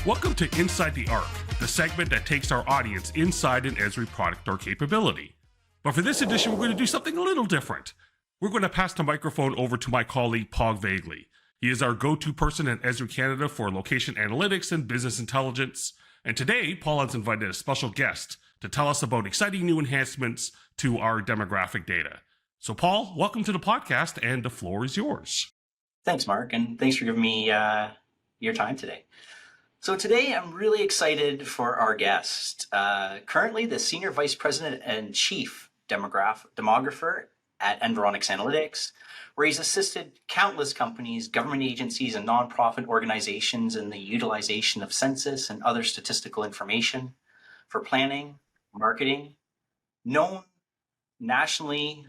Welcome to Inside the Arc, the segment that takes our audience inside an Esri product or capability. But for this edition, we're going to do something a little different. We're going to pass the microphone over to my colleague, Paul Voegtle. He is our go-to person at Esri Canada for location analytics and business intelligence. And today, Paul has invited a special guest to tell us about exciting new enhancements to our demographic data. So Paul, welcome to the podcast, and the floor is yours. Thanks, Mark, and thanks for giving me your time today. So today I'm really excited for our guest, currently the Senior Vice President and Chief Demographer at Environics Analytics, where he's assisted countless companies, government agencies, and nonprofit organizations in the utilization of census and other statistical information for planning, marketing, known nationally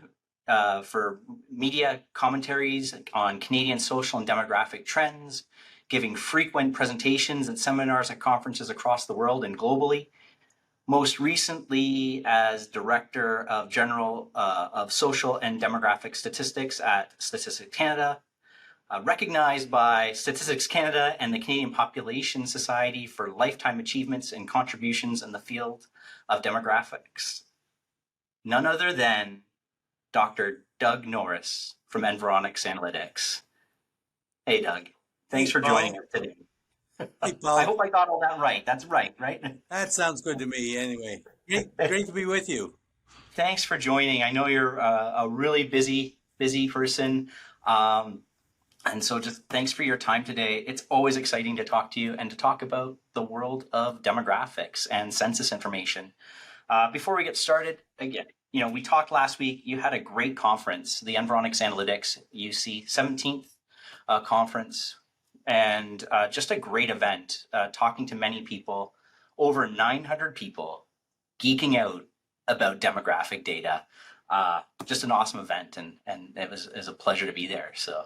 for media commentaries on Canadian social and demographic trends, giving frequent presentations and seminars at conferences across the world and globally. Most recently as Director of General of Social and Demographic Statistics at Statistics Canada, recognized by Statistics Canada and the Canadian Population Society for lifetime achievements and contributions in the field of demographics. None other than Dr. Doug Norris from Environics Analytics. Hey, Doug. Thanks for joining us today. Hey, Paul. I hope I got all that right. That's right? That sounds good to me anyway. Great to be with you. Thanks for joining. I know you're a really busy person. And so just thanks for your time today. It's always exciting to talk to you and to talk about the world of demographics and census information. Before we get started, again, we talked last week. You had a great conference, the Environics Analytics UC 17th conference. And just a great event, talking to many people, over 900 people geeking out about demographic data. Just an awesome event, and it was a pleasure to be there. So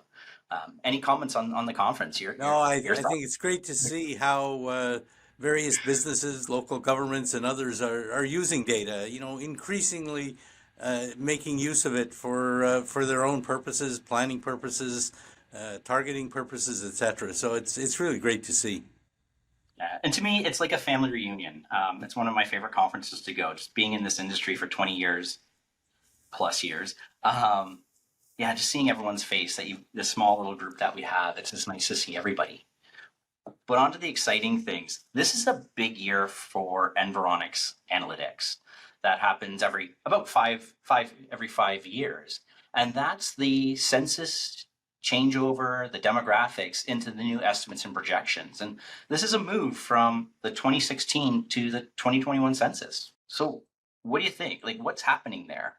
any comments on the conference? I think it's great to see how various businesses, local governments, and others are using data, increasingly making use of it for their own purposes, planning purposes, targeting purposes, etc. So it's really great to see. And to me, it's like a family reunion. It's one of my favorite conferences to go. Just being in this industry for 20 years, plus years. Just seeing everyone's face, this small little group that we have, it's just nice to see everybody. But on to the exciting things. This is a big year for Environics Analytics. That happens every 5 years. And that's the census changeover, the demographics into the new estimates and projections. And this is a move from the 2016 to the 2021 census. So what do you think? What's happening there?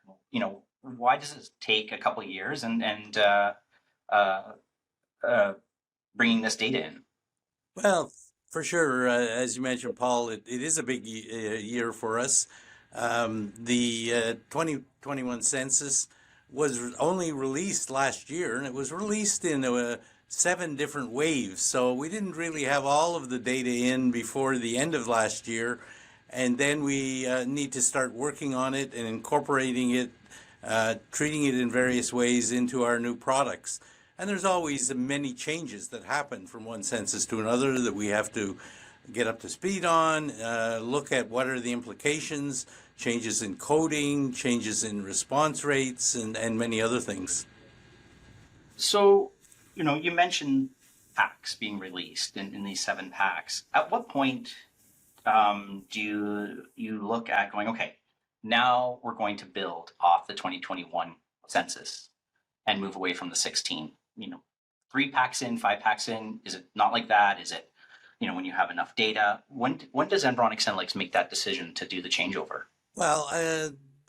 Why does it take a couple of years and bringing this data in? Well, for sure, as you mentioned, Paul, it is a big year for us. The 2021 census was only released last year, and it was released in 7 different waves. So we didn't really have all of the data in before the end of last year. And then we need to start working on it and incorporating it, treating it in various ways into our new products. And there's always many changes that happen from one census to another that we have to get up to speed on, look at what are the implications, changes in coding, changes in response rates, and many other things. So, you mentioned packs being released in these 7 packs. At what point do you look at going, okay, now we're going to build off the 2021 census and move away from the 16? 3 packs in, 5 packs in? Is it not like that? Is it, when you have enough data? When does Environics Analytics make that decision to do the changeover? Well,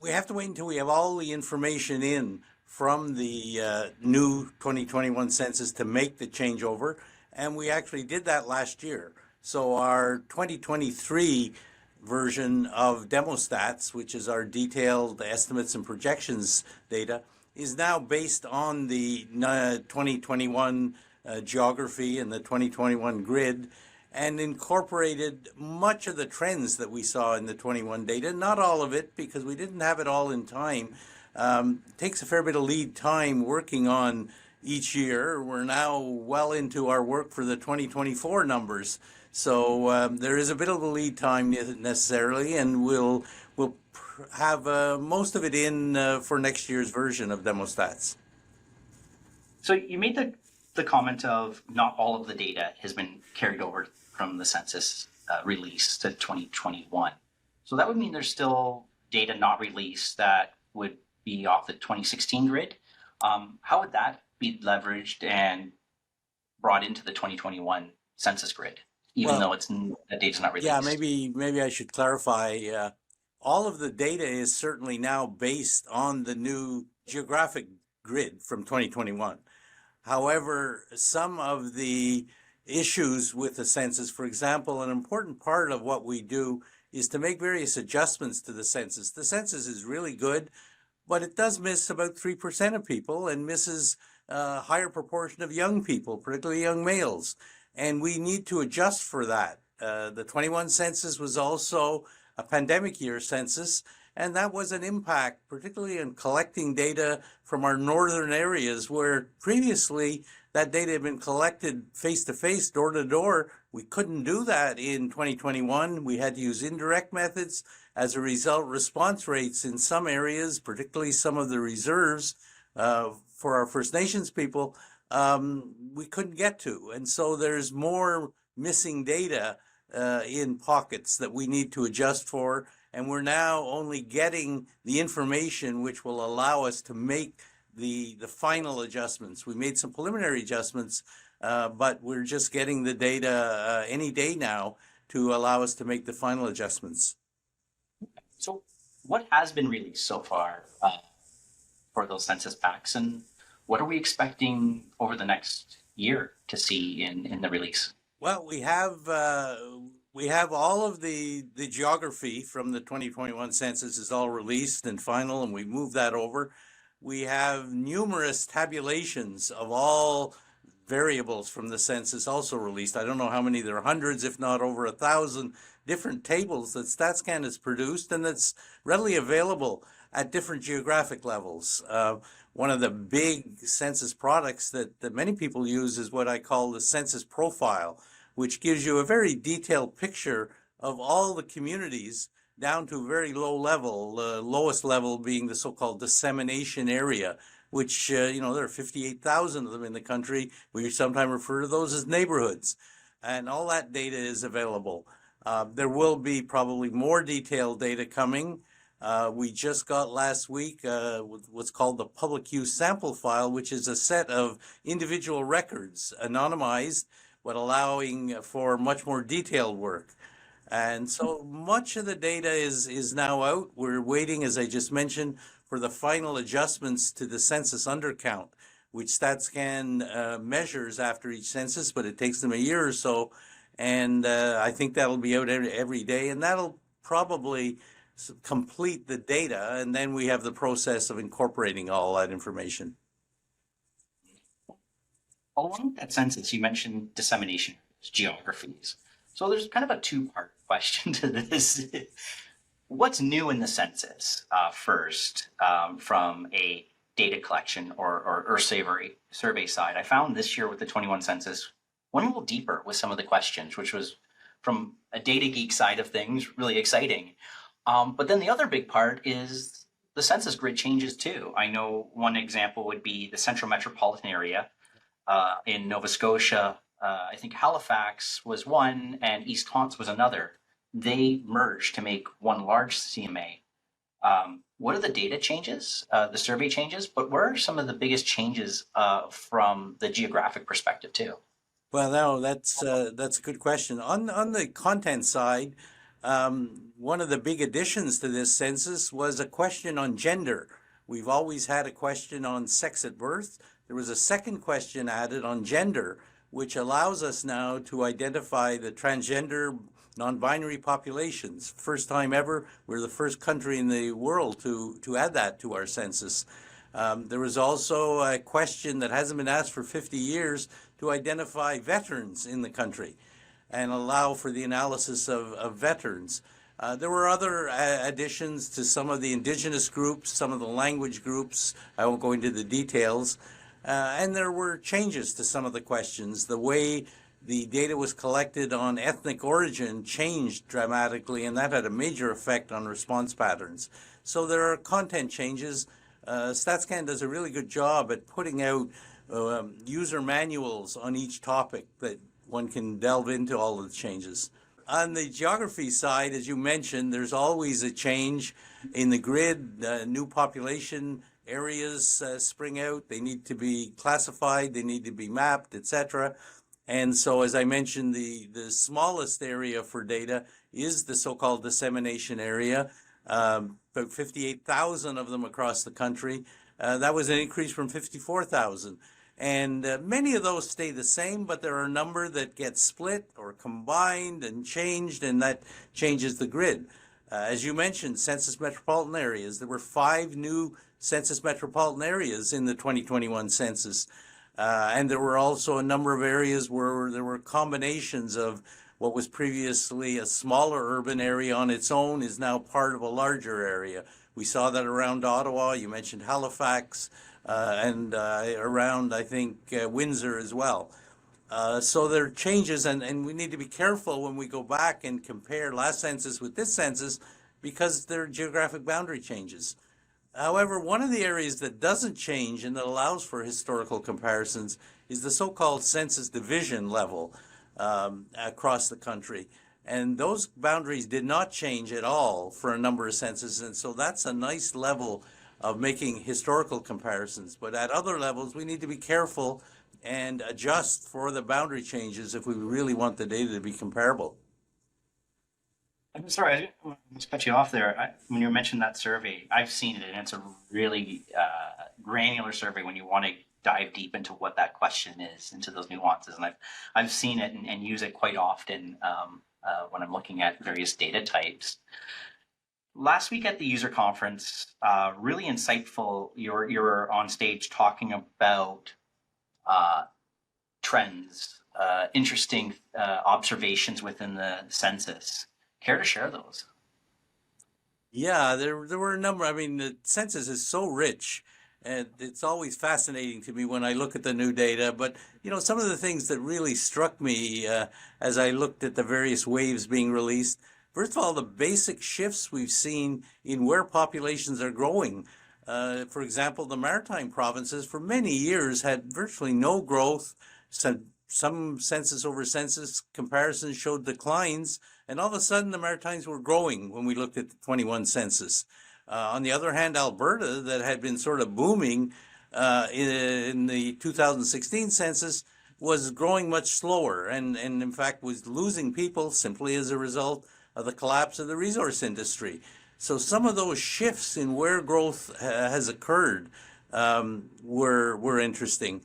we have to wait until we have all the information in from the new 2021 census to make the changeover, and we actually did that last year. So our 2023 version of DemoStats, which is our detailed estimates and projections data, is now based on the 2021 geography and the 2021 grid, and incorporated much of the trends that we saw in the 21 data. Not all of it, because we didn't have it all in time. It takes a fair bit of lead time working on each year. We're now well into our work for the 2024 numbers. So there is a bit of a lead time necessarily, and we'll have most of it in for next year's version of DemoStats. So you made the comment of not all of the data has been carried over from the census release to 2021. So that would mean there's still data not released that would be off the 2016 grid. How would that be leveraged and brought into the 2021 census grid, even though the data's not released? Yeah, maybe I should clarify. All of the data is certainly now based on the new geographic grid from 2021. However, some of the issues with the census, for example, an important part of what we do is to make various adjustments to the census. The census is really good, but it does miss about 3% of people and misses a higher proportion of young people, particularly young males. And we need to adjust for that. The 21 census was also a pandemic year census, and that was an impact, particularly in collecting data from our northern areas where previously that data had been collected face-to-face, door-to-door. We couldn't do that in 2021. We had to use indirect methods. As a result, response rates in some areas, particularly some of the reserves for our First Nations people, we couldn't get to. And so there's more missing data in pockets that we need to adjust for. And we're now only getting the information which will allow us to make the final adjustments. We made some preliminary adjustments, but we're just getting the data any day now to allow us to make the final adjustments. So what has been released so far for those census packs, and what are we expecting over the next year to see in the release? Well, we have all of the geography from the 2021 census is all released and final, and we moved that over. We have numerous tabulations of all variables from the census also released. I don't know how many, there are hundreds, if not over 1,000 different tables that StatsCan has produced, and that's readily available at different geographic levels. One of the big census products that many people use is what I call the census profile, which gives you a very detailed picture of all the communities down to a very low level, lowest level being the so-called dissemination area, which, there are 58,000 of them in the country. We sometimes refer to those as neighborhoods. And all that data is available. There will be probably more detailed data coming. We just got last week what's called the public use sample file, which is a set of individual records, anonymized, but allowing for much more detailed work. And so much of the data is now out. We're waiting, as I just mentioned, for the final adjustments to the census undercount, which StatsCan measures after each census, but it takes them a year or so. And I think that'll be out every day, and that'll probably complete the data, and then we have the process of incorporating all that information. Along that census, you mentioned dissemination geographies. So there's kind of a two-part question to this. What's new in the census first from a data collection or survey side? I found this year with the 21 census, went a little deeper with some of the questions, which was from a data geek side of things, really exciting. But then the other big part is the census grid changes too. I know one example would be the central metropolitan area in Nova Scotia. I think Halifax was one and East Hants was another. They merged to make one large CMA. What are the data changes, the survey changes, but what are some of the biggest changes from the geographic perspective too? Well, no, that's a good question. On the content side, one of the big additions to this census was a question on gender. We've always had a question on sex at birth. There was a second question added on gender, which allows us now to identify the transgender, non-binary populations. First time ever, we're the first country in the world to add that to our census. There was also a question that hasn't been asked for 50 years to identify veterans in the country and allow for the analysis of veterans. There were other additions to some of the indigenous groups, some of the language groups. I won't go into the details. And there were changes to some of the questions. The way the data was collected on ethnic origin changed dramatically, and that had a major effect on response patterns. So there are content changes. StatsCan does a really good job at putting out user manuals on each topic that one can delve into all of the changes. On the geography side, as you mentioned, there's always a change in the grid. New population areas spring out. They need to be classified. They need to be mapped, etc. And so, as I mentioned, the smallest area for data is the so-called dissemination area, about 58,000 of them across the country. That was an increase from 54,000. And many of those stay the same, but there are a number that get split or combined and changed, and that changes the grid. As you mentioned, census metropolitan areas. There were 5 new census metropolitan areas in the 2021 census. And there were also a number of areas where there were combinations of what was previously a smaller urban area on its own is now part of a larger area. We saw that around Ottawa. You mentioned Halifax. And around, I think, Windsor as well. So there are changes, and we need to be careful when we go back and compare last census with this census because there are geographic boundary changes. However, one of the areas that doesn't change and that allows for historical comparisons is the so-called census division level across the country. And those boundaries did not change at all for a number of censuses, and so that's a nice level of making historical comparisons. But at other levels, we need to be careful and adjust for the boundary changes if we really want the data to be comparable. I'm sorry, I just cut you off there. When you mentioned that survey, I've seen it, and it's a really granular survey when you want to dive deep into what that question is, into those nuances. And I've seen it and use it quite often when I'm looking at various data types. Last week at the user conference, really insightful. You're on stage talking about trends, interesting observations within the census. Care to share those? Yeah, there were a number. I mean, the census is so rich, and it's always fascinating to me when I look at the new data. But, you know, some of the things that really struck me as I looked at the various waves being released, first of all, the basic shifts we've seen in where populations are growing. For example, the maritime provinces for many years had virtually no growth. Some census over census comparisons showed declines, and all of a sudden the Maritimes were growing when we looked at the 21 census. On the other hand, Alberta, that had been sort of booming in the 2016 census, was growing much slower and in fact was losing people simply as a result of the collapse of the resource industry. So some of those shifts in where growth has occurred were interesting.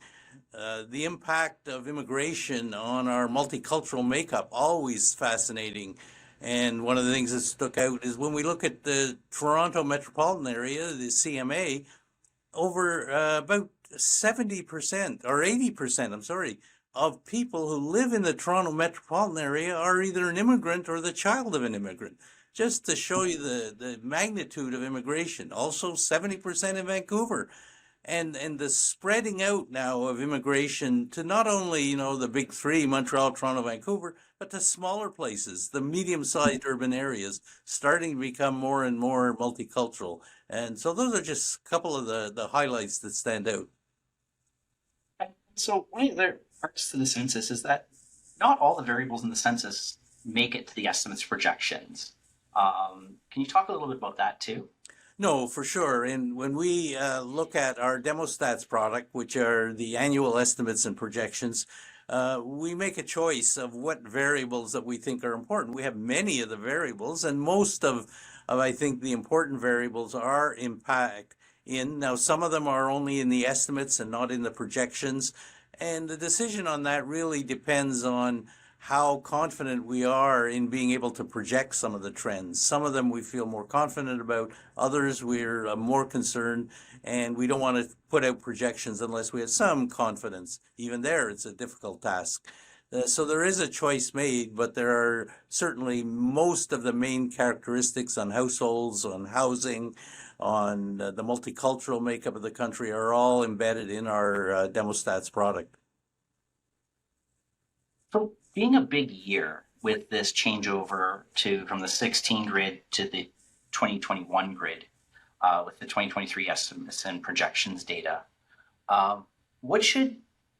The impact of immigration on our multicultural makeup, always fascinating. And one of the things that stuck out is when we look at the Toronto metropolitan area, the CMA, over about 70% or 80%, I'm sorry, of people who live in the Toronto metropolitan area are either an immigrant or the child of an immigrant, just to show you the magnitude of immigration. Also 70% in Vancouver. And the spreading out now of immigration to not only, you know, the big three, Montreal, Toronto, Vancouver, but to smaller places, the medium-sized urban areas, starting to become more and more multicultural. And so those are just a couple of the highlights that stand out. So one of the other parts to the census is that not all the variables in the census make it to the estimates projections. Can you talk a little bit about that too? No, for sure. And when we look at our DemoStats product, which are the annual estimates and projections, we make a choice of what variables that we think are important. We have many of the variables, and most of I think, the important variables are impact in. Now, some of them are only in the estimates and not in the projections. And the decision on that really depends on how confident we are in being able to project some of the trends. Some of them we feel more confident about, others we're more concerned, and we don't want to put out projections unless we have some confidence. Even there, it's a difficult task. So there is a choice made, but there are certainly most of the main characteristics on households, on housing, on the multicultural makeup of the country are all embedded in our DemoStats product. So being a big year with this changeover from the 16 grid to the 2021 grid, with the 2023 estimates and projections data, what should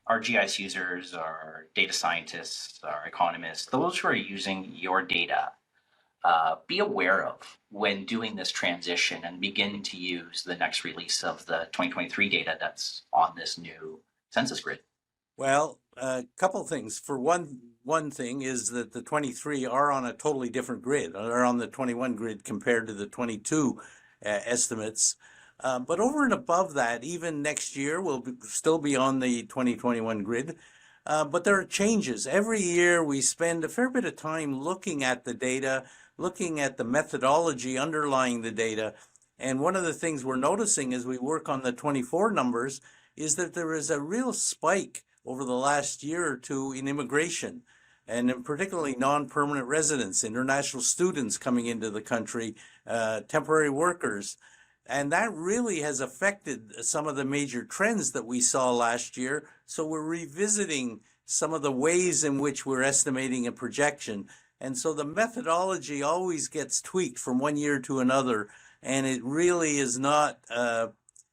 our GIS users, our data scientists, our economists, those who are using your data, be aware of when doing this transition and begin to use the next release of the 2023 data that's on this new census grid? Well, a couple things. For one thing is that the 23 are on a totally different grid, are on the 21 grid compared to the 22 estimates. But over and above that, even next year, still be on the 2021 grid. But there are changes. Every year we spend a fair bit of time looking at the data, looking at the methodology underlying the data. And one of the things we're noticing as we work on the 24 numbers is that there is a real spike over the last year or two in immigration, and in particularly non-permanent residents, international students coming into the country, temporary workers. And that really has affected some of the major trends that we saw last year. So we're revisiting some of the ways in which we're estimating a projection. And so the methodology always gets tweaked from one year to another. And it really is not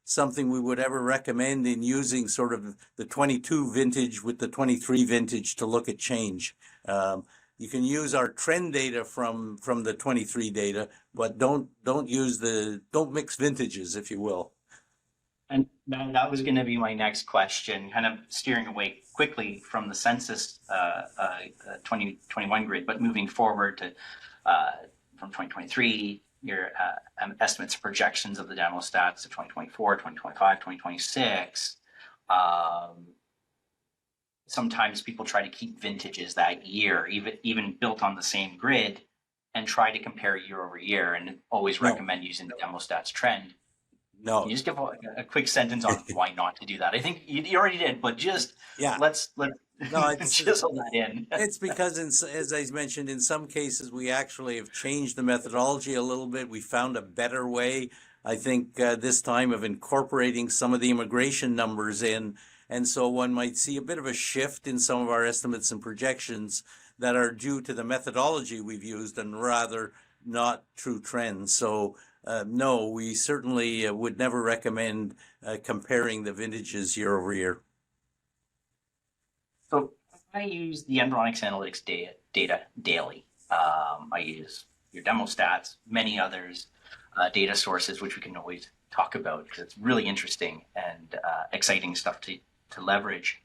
something we would ever recommend in using sort of the 22 vintage with the 23 vintage to look at change. You can use our trend data from the 23 data, but don't mix vintages, if you will. And that was going to be my next question, kind of steering away quickly from the census 2021 grid, but moving forward to from 2023, your estimates and projections of the DemoStats of 2024, 2025, 2026. Sometimes people try to keep vintages that year, even built on the same grid, and try to compare year over year, and always recommend using the DemoStats trend. No. Can you just give a quick sentence on why not to do that? I think you already did, but just let's chisel that in. It's because, as I mentioned, in some cases we actually have changed the methodology a little bit. We found a better way, I think, this time of incorporating some of the immigration numbers in. And so one might see a bit of a shift in some of our estimates and projections that are due to the methodology we've used and rather not true trends. So no, we certainly would never recommend comparing the vintages year over year. So I use the Environics Analytics data daily. I use your DemoStats, many others, data sources, which we can always talk about because it's really interesting and exciting stuff to leverage.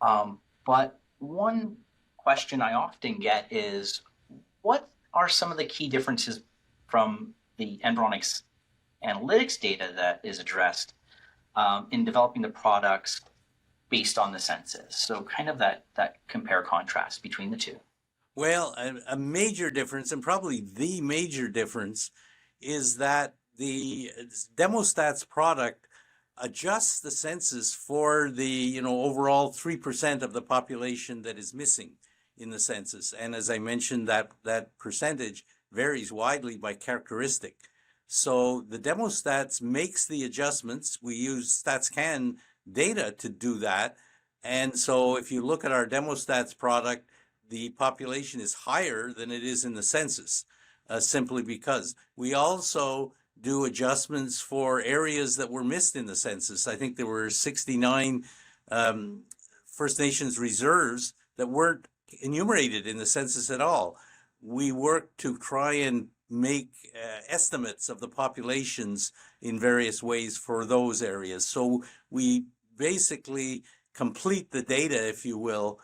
But one question I often get is, what are some of the key differences from the Environics Analytics data that is addressed in developing the products based on the census? So kind of that compare contrast between the two. Well, a major difference, and probably the major difference, is that the DemoStats product adjusts the census for the overall 3% of the population that is missing in the census. And as I mentioned, that percentage varies widely by characteristic. So the DemoStats makes the adjustments. We use StatsCan data to do that. And so if you look at our DemoStats product, the population is higher than it is in the census, simply because we also do adjustments for areas that were missed in the census. I think there were 69 First Nations reserves that weren't enumerated in the census at all. We work to try and make estimates of the populations in various ways for those areas. So we basically complete the data, if you will,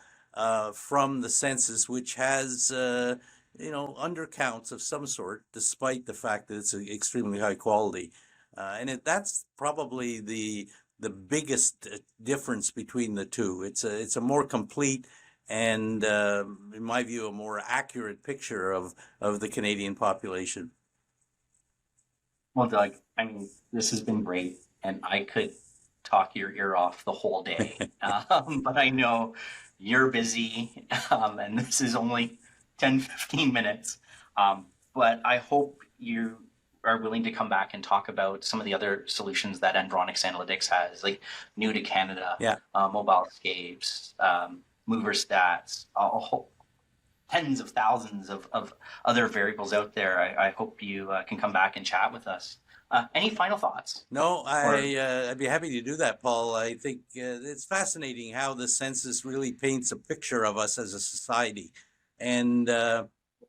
from the census, which has undercounts of some sort, despite the fact that it's extremely high quality. And that's probably the biggest difference between the two. It's a more complete and, in my view, a more accurate picture of the Canadian population. Well, Doug, I mean, this has been great, and I could talk your ear off the whole day. But I know you're busy, and this is only 10, 15 minutes. But I hope you are willing to come back and talk about some of the other solutions that Environics Analytics has, like new to Canada, mobile escapes, mover stats, tens of thousands of other variables out there. I hope you can come back and chat with us. Any final thoughts? No, I'd be happy to do that, Paul. I think it's fascinating how the census really paints a picture of us as a society. And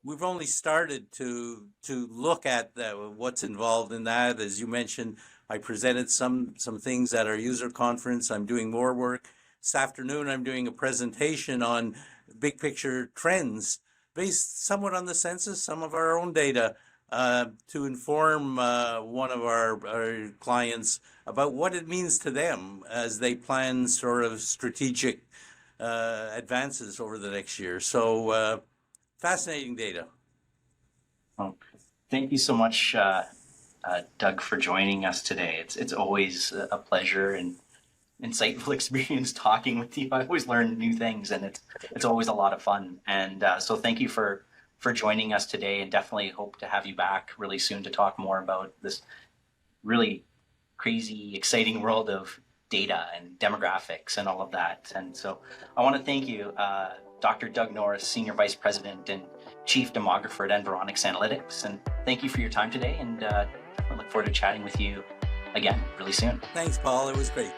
we've only started to look at what's involved in that. As you mentioned, I presented some things at our user conference. I'm doing more work. This afternoon, I'm doing a presentation on big picture trends based somewhat on the census, some of our own data, to inform one of our clients about what it means to them as they plan sort of strategic advances over the next year. So fascinating data. Well, thank you so much, Doug, for joining us today. It's always a pleasure and insightful experience talking with you. I always learn new things, and it's always a lot of fun. And so thank you for joining us today, and definitely hope to have you back really soon to talk more about this really crazy, exciting world of data and demographics and all of that. And so I want to thank you, Dr. Doug Norris, Senior Vice President and Chief Demographer at Environics Analytics. And thank you for your time today, and I look forward to chatting with you again really soon. Thanks, Paul. It was great.